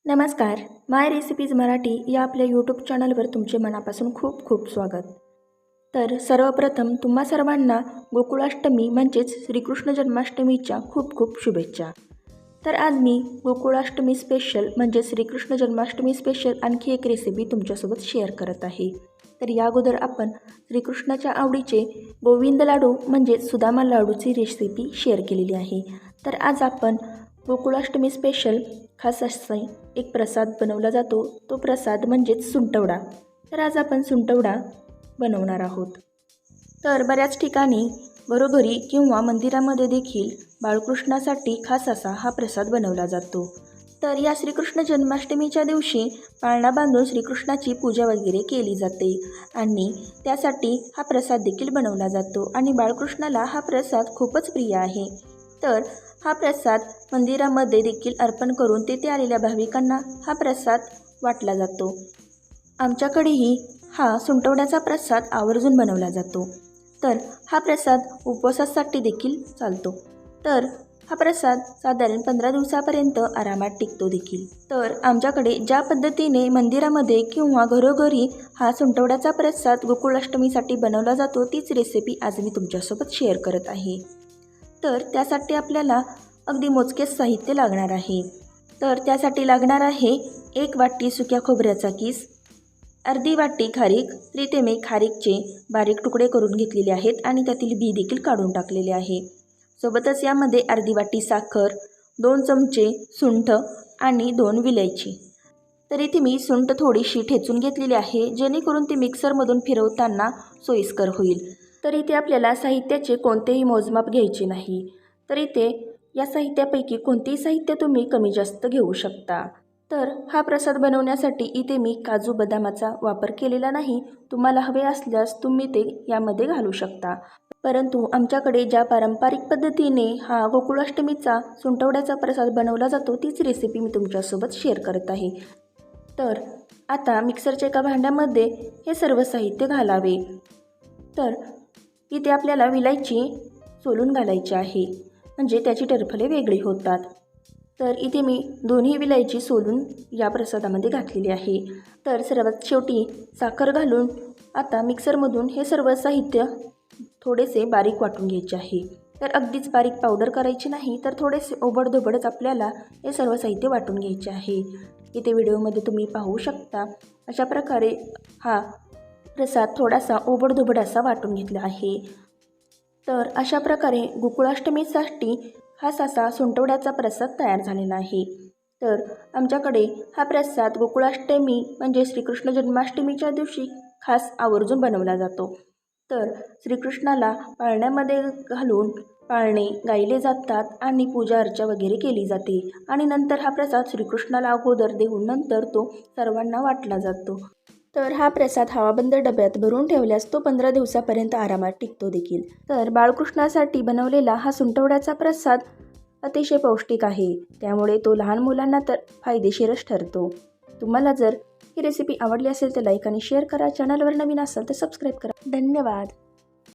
नमस्कार. माय रेसिपीज मराठी या आपल्या यूट्यूब चॅनलवर तुमचे मनापासून खूप खूप स्वागत. तर सर्वप्रथम तुम्हा सर्वांना गोकुळाष्टमी म्हणजेच श्रीकृष्ण जन्माष्टमीच्या खूप खूप शुभेच्छा. तर आज मी गोकुळाष्टमी स्पेशल म्हणजे श्रीकृष्ण जन्माष्टमी स्पेशल आणखी एक रेसिपी तुमच्यासोबत शेअर करत आहे. तर या अगोदर आपण श्रीकृष्णाच्या आवडीचे गोविंद लाडू म्हणजे सुदामा लाडूची रेसिपी शेअर केलेली आहे. तर आज आपण गोकुळाष्टमी स्पेशल खास असा एक प्रसाद बनवला जातो, तो प्रसाद म्हणजेच सुंटवडा. तर आज आपण सुंटवडा बनवणार आहोत. तर बऱ्याच ठिकाणी घरोघरी किंवा मंदिरामध्ये देखील बाळकृष्णासाठी खास असा हा प्रसाद बनवला जातो. तर या श्रीकृष्ण जन्माष्टमीच्या दिवशी पाळणा बांधून श्रीकृष्णाची पूजा वगैरे केली जाते आणि त्यासाठी हा प्रसाद देखील बनवला जातो आणि बाळकृष्णाला हा प्रसाद खूपच प्रिय आहे. तर हा प्रसाद मंदिरामध्ये देखील अर्पण करून तेथे आलेल्या भाविकांना हा प्रसाद वाटला जातो. आमच्याकडेही हा सुंटवड्याचा प्रसाद आवर्जून बनवला जातो. तर हा प्रसाद उपवासासाठी देखील चालतो. तर हा प्रसाद साधारण 15 दिवसापर्यंत आरामात टिकतो देखील. तर आमच्याकडे ज्या पद्धतीने मंदिरामध्ये किंवा घरोघरी हा सुंटवड्याचा प्रसाद गोकुळाष्टमीसाठी बनवला जातो तीच रेसिपी आज मी तुमच्यासोबत शेअर करत आहे. तर त्यासाठी आपल्याला अगदी मोजकेच साहित्य लागणार आहे. तर त्यासाठी लागणार आहे 1 वाटी सुक्या खोबऱ्याचा किस, अर्धी वाटी खारीक. इथे मी खारीकचे बारीक तुकडे करून घेतलेले आहेत आणि त्यातील बी देखील काढून टाकलेले आहे. सोबतच यामध्ये अर्धी वाटी साखर, 2 चमचे सुंठ आणि 2 विलायची. तर इथे मी सुंठ थोडीशी ठेचून घेतलेली आहे जेणेकरून ती मिक्सरमधून फिरवताना सोयीस्कर होईल. तर इथे आपल्याला साहित्याचे कोणतेही मोजमाप घ्यायचे नाही. तर इथे या साहित्यापैकी कोणतेही साहित्य तुम्ही कमी जास्त घेऊ शकता. तर हा प्रसाद बनवण्यासाठी इथे मी काजू बदामाचा वापर केलेला नाही. तुम्हाला हवे असल्यास तुम्ही ते यामध्ये घालू शकता. परंतु आमच्याकडे ज्या पारंपरिक पद्धतीने हा गोकुळाष्टमीचा सुंटवड्याचा प्रसाद बनवला जातो तीच रेसिपी मी तुमच्यासोबत शेअर करत आहे. तर आता मिक्सरच्या एका भांड्यामध्ये हे सर्व साहित्य घालावे. तर इथे आपल्याला विलायची सोलून घालायची आहे म्हणजे त्याची टरफले वेगळी होतात. तर इथे मी दोन्ही विलायची सोलून या प्रसादामध्ये घातलेली आहे. तर सर्वात शेवटी साखर घालून आता मिक्सरमधून हे सर्व साहित्य थोडेसे बारीक वाटून घ्यायचे आहे. तर अगदीच बारीक पावडर करायची नाही, तर थोडेसे ओबडधोबडच आपल्याला हे सर्व साहित्य वाटून घ्यायचे आहे. इथे व्हिडिओमध्ये तुम्ही पाहू शकता अशा प्रकारे हा प्रसाद थोडासा ओबडधोबड असा वाटून घेतला आहे. तर अशा प्रकारे गोकुळाष्टमीसाठी खास असा सुंटवड्याचा प्रसाद तयार झालेला आहे. तर आमच्याकडे हा प्रसाद गोकुळाष्टमी म्हणजे श्रीकृष्ण जन्माष्टमीच्या दिवशी खास आवर्जून बनवला जातो. तर श्रीकृष्णाला पाळण्यामध्ये घालून पाळणे गायले जातात आणि पूजा अर्चा वगैरे केली जाते आणि नंतर हा प्रसाद श्रीकृष्णाला अगोदर देऊन नंतर तो सर्वांना वाटला जातो. तर हा प्रसाद हवाबंद डब्यात भरून ठेवल्यास तो 15 दिवसापर्यंत आरामात टिकतो देखील. तर बाळकृष्णासाठी बनवलेला हा सुंटवड्याचा प्रसाद अतिशय पौष्टिक आहे, त्यामुळे तो लहान मुलांना तर फायदेशीरच ठरतो. तुम्हाला जर ही रेसिपी आवडली असेल तर लाईक आणि शेअर करा. चॅनलवर नवीन असाल तर सबस्क्राईब करा. धन्यवाद.